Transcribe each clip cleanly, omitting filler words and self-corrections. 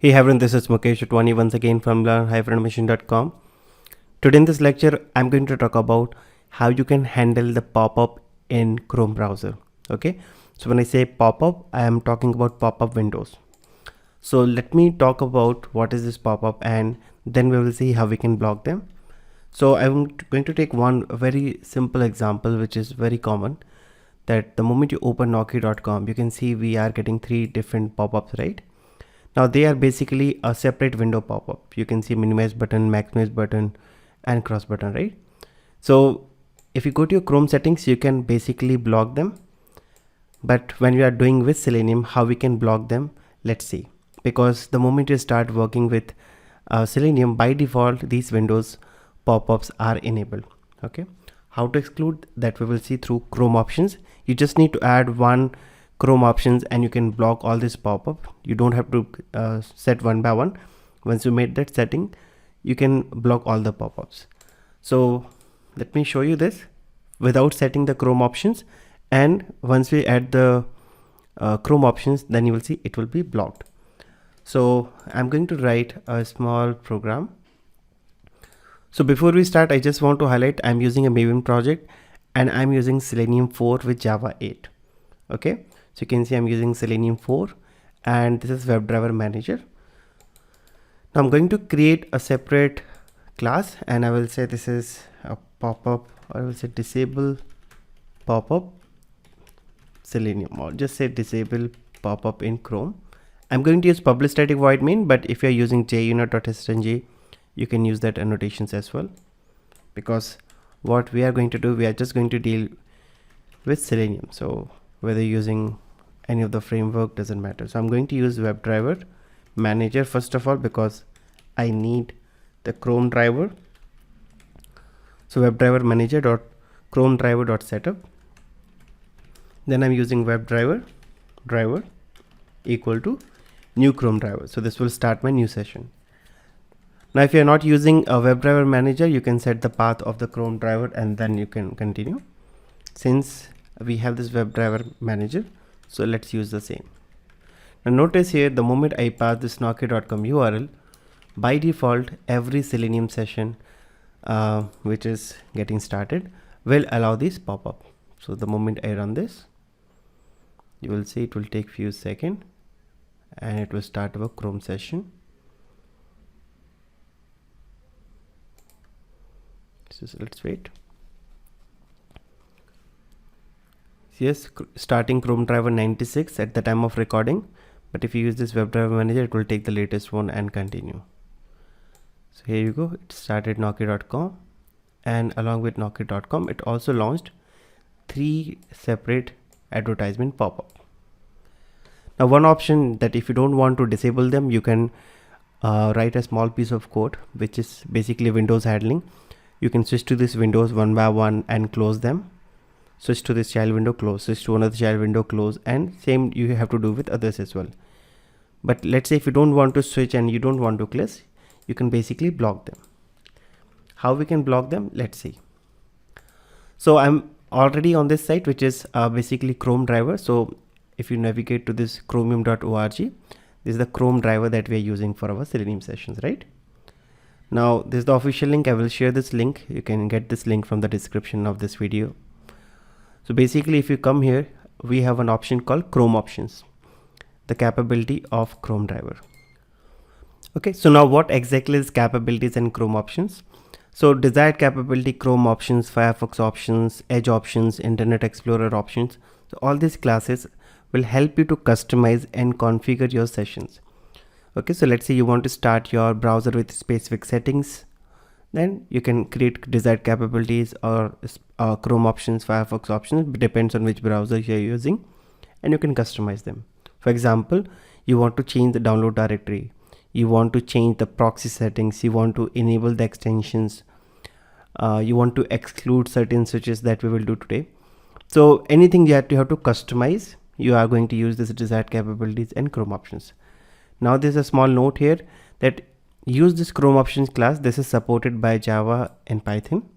Hey everyone, this is Mukesh Utwani once again from learn-animation.com. Today in this lecture, I'm going to talk about how you can handle the pop-up in Chrome browser. Okay, so when I say pop-up, I am talking about pop-up windows. So let me talk about what is this pop-up and then we will see how we can block them. So I'm going to take one very simple example which is very common, that the moment you open Naukri.com, you can see we are getting three different pop-ups, right? Now they are basically a separate window pop-up. You can see minimize button, maximize button and cross button, right? So if you go to your Chrome settings, you can basically block them. But when we are doing with Selenium, how we can block them, let's see. Because the moment you start working with Selenium, by default these windows pop-ups are enabled. Okay, how to exclude that we will see through Chrome options. You just need to add one Chrome options and you can block all this pop-up. You don't have to set one by one. Once you made that setting, you can block all the pop-ups. So let me show you this without setting the Chrome options, and once we add the Chrome options, then you will see it will be blocked. So I'm going to write a small program. So before we start, I just want to highlight I'm using a Maven project and I'm using Selenium 4 with Java 8. Okay, so you can see I'm using Selenium 4 and this is WebDriver Manager. Now I'm going to create a separate class and I will say this is a pop-up, or I will say disable pop-up Selenium, or just say disable pop-up in Chrome. I'm going to use public static void main, but if you're using junit.string, you can use that annotations as well, because what we are going to do, we are just going to deal with Selenium. So whether using any of the framework doesn't matter. So I'm going to use WebDriver Manager first of all, because I need the Chrome driver. So WebDriver Manager dot Chrome driver dot setup. Then I'm using WebDriver driver equal to new Chrome driver. So this will start my new session. Now if you're not using a WebDriver Manager, you can set the path of the Chrome driver and then you can continue. Since we have this WebDriver Manager, so let's use the same. Now notice here, the moment I pass this Naukri.com URL, by default every Selenium session which is getting started will allow this pop-up. So the moment I run this, you will see it will take few seconds and it will start our Chrome session. So let's wait. Yes, starting Chrome driver 96 at the time of recording, but if you use this WebDriver Manager, it will take the latest one and continue. So here you go, it started Naukri.com, and along with Naukri.com, it also launched three separate advertisement pop-up. Now one option that if you don't want to disable them, you can write a small piece of code which is basically Windows handling. You can switch to this windows one by one and close them. Switch to this child window, close, switch to another child window, close, and same you have to do with others as well. But let's say if you don't want to switch and you don't want to close, you can basically block them. How we can block them, let's see. So I'm already on this site, which is basically Chrome driver. So if you navigate to this chromium.org, this is the Chrome driver that we are using for our Selenium sessions, right? Now this is the official link. I will share this link. You can get this link from the description of this video. So basically if you come here, we have an option called Chrome options, the capability of Chrome driver. Okay, so now what exactly is capabilities and Chrome options? So desired capability, Chrome options, Firefox options, Edge options, Internet Explorer options. So all these classes will help you to customize and configure your sessions. Okay, so let's say you want to start your browser with specific settings, then you can create desired capabilities or Chrome options, Firefox options, depends on which browser you're using, and you can customize them. For example, you want to change the download directory, you want to change the proxy settings, you want to enable the extensions, you want to exclude certain switches that we will do today. So anything you have to customize, you are going to use this desired capabilities and Chrome options. Now there's a small note here that use this Chrome options class. This is supported by Java and Python,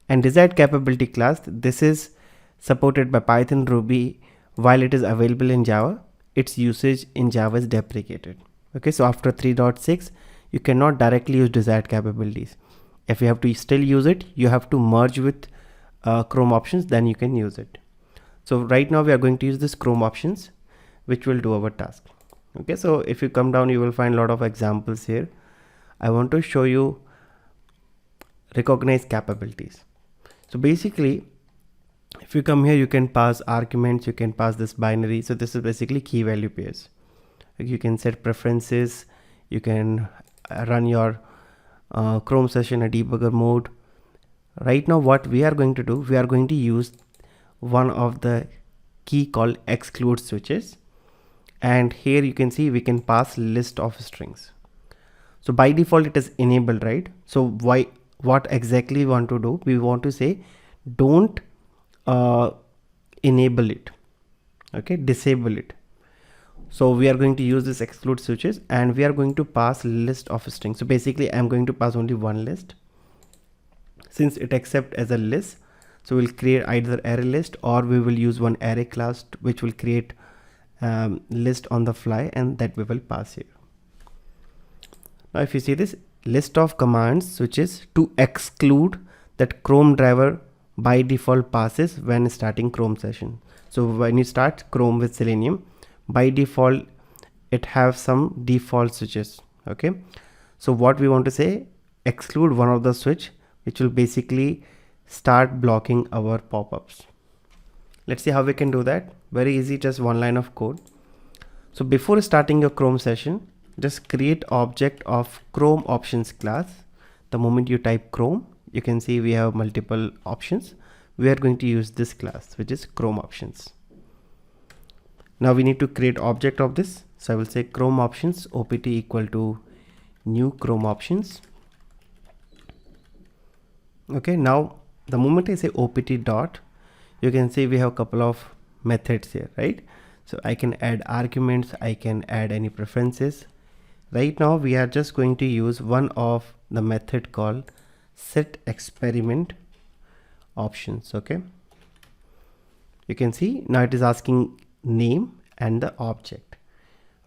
and desired capability class, this is supported by Python, Ruby. While it is available in Java, its usage in Java is deprecated. Okay, so after 3.6 you cannot directly use desired capabilities. If you have to still use it, you have to merge with Chrome options, then you can use it. So right now we are going to use this Chrome options, which will do our task. Okay, so if you come down, you will find a lot of examples here. I want to show you recognize capabilities. So basically, if you come here, you can pass arguments, you can pass this binary. So this is basically key value pairs. You can set preferences, you can run your Chrome session a debugger mode. Right now what we are going to do, we are going to use one of the key called exclude switches, and here you can see we can pass list of strings. So by default it is enabled, right? So what exactly we want to do, we want to say don't enable it, okay, disable it. So we are going to use this exclude switches, and we are going to pass list of strings. So basically I'm going to pass only one list since it accepts as a list. So we'll create either array list, or we will use one array class which will create list on the fly, and that we will pass here. Now if you see this list of commands switches to exclude that Chrome driver by default passes when starting Chrome session. So when you start Chrome with Selenium, by default it have some default switches. Okay, so what we want to say, exclude one of the switch which will basically start blocking our pop-ups. Let's see how we can do that. Very easy, just one line of code. So before starting your Chrome session, just create object of Chrome options class. The moment you type Chrome, you can see we have multiple options. We are going to use this class, which is Chrome options. Now we need to create object of this. So I will say Chrome options opt equal to new Chrome options. Okay, now the moment I say opt dot, you can see we have a couple of methods here, right? So I can add arguments, I can add any preferences. Right now we are just going to use one of the method called set experiment options. Okay, you can see now it is asking name and the object.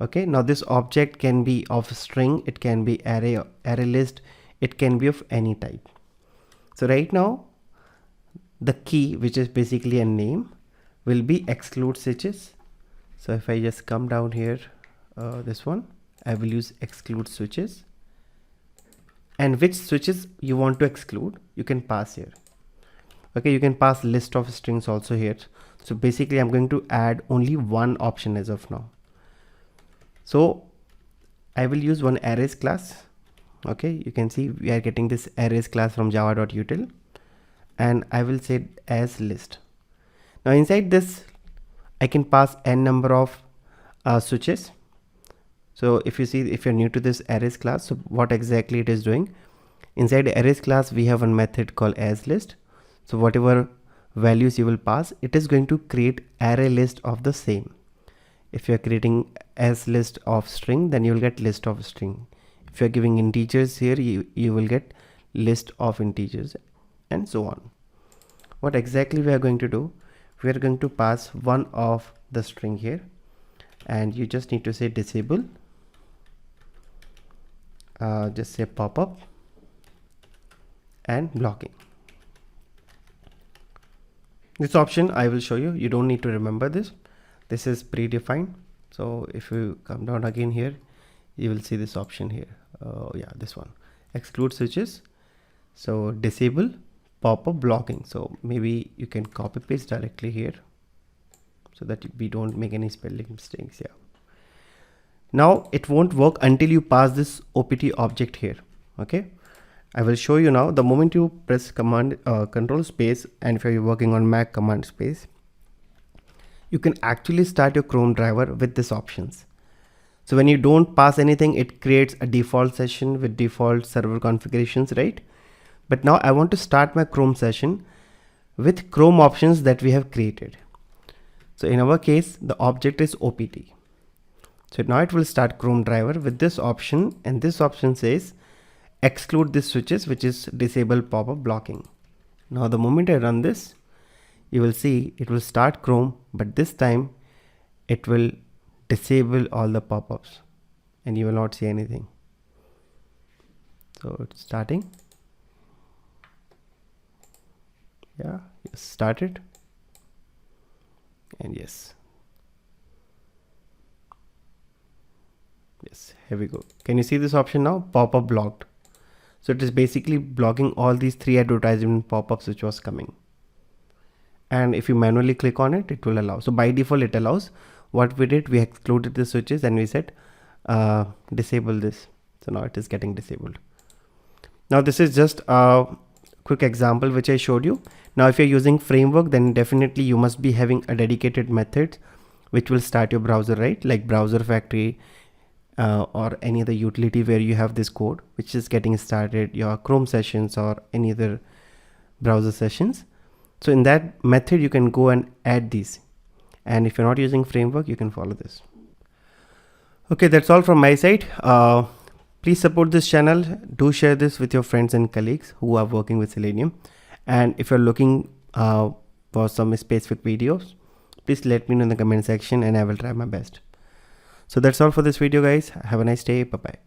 Okay, now this object can be of string, it can be array list, it can be of any type. So right now the key, which is basically a name, will be exclude switches. So if I just come down here, this one, I will use exclude switches, and which switches you want to exclude you can pass here. Okay, you can pass list of strings also here. So basically I'm going to add only one option as of now. So I will use one arrays class. Okay, you can see we are getting this arrays class from java.util, and I will say as list. Now inside this I can pass n number of switches. So if you see, if you're new to this arrays class, so what exactly it is doing, inside the arrays class we have one method called as list. So whatever values you will pass, it is going to create array list of the same. If you're creating as list of string, then you will get list of string. If you're giving integers here, you will get list of integers, and so on. What exactly we are going to do, we are going to pass one of the string here, and you just need to say disable, just say pop-up and blocking. This option I will show you, you don't need to remember this. This is predefined. So if you come down again here, you will see this option here. Yeah, this one, exclude switches. So disable pop-up blocking. So maybe you can copy paste directly here so that we don't make any spelling mistakes. Yeah. Now it won't work until you pass this opt object here. Okay, I will show you now. The moment you press command control space, and if you're working on Mac, command space, you can actually start your Chrome driver with these options. So when you don't pass anything, it creates a default session with default server configurations, right? But now I want to start my Chrome session with Chrome options that we have created. So in our case, the object is opt. So now it will start Chrome driver with this option, and this option says exclude these switches, which is disable pop-up blocking. Now the moment I run this, you will see it will start Chrome, but this time it will disable all the pop-ups. and you will not see anything. So it's starting. Yeah, yes, started. And yes, here we go. Can you see this option now? Pop-up blocked. So it is basically blocking all these 3 advertisement pop-ups which was coming. And if you manually click on it, it will allow. So by default it allows. What we did, we excluded the switches and we said disable this. So now it is getting disabled. Now this is just a quick example which I showed you. Now if you're using framework, then definitely you must be having a dedicated method which will start your browser, right? Like Browser Factory or any other utility where you have this code which is getting started, your Chrome sessions or any other browser sessions. So in that method you can go and add these, and if you're not using framework you can follow this. Okay, that's all from my side. Please support this channel. Do share this with your friends and colleagues who are working with Selenium, and if you're looking for some specific videos, please let me know in the comment section and I will try my best. So that's all for this video guys. Have a nice day. Bye bye.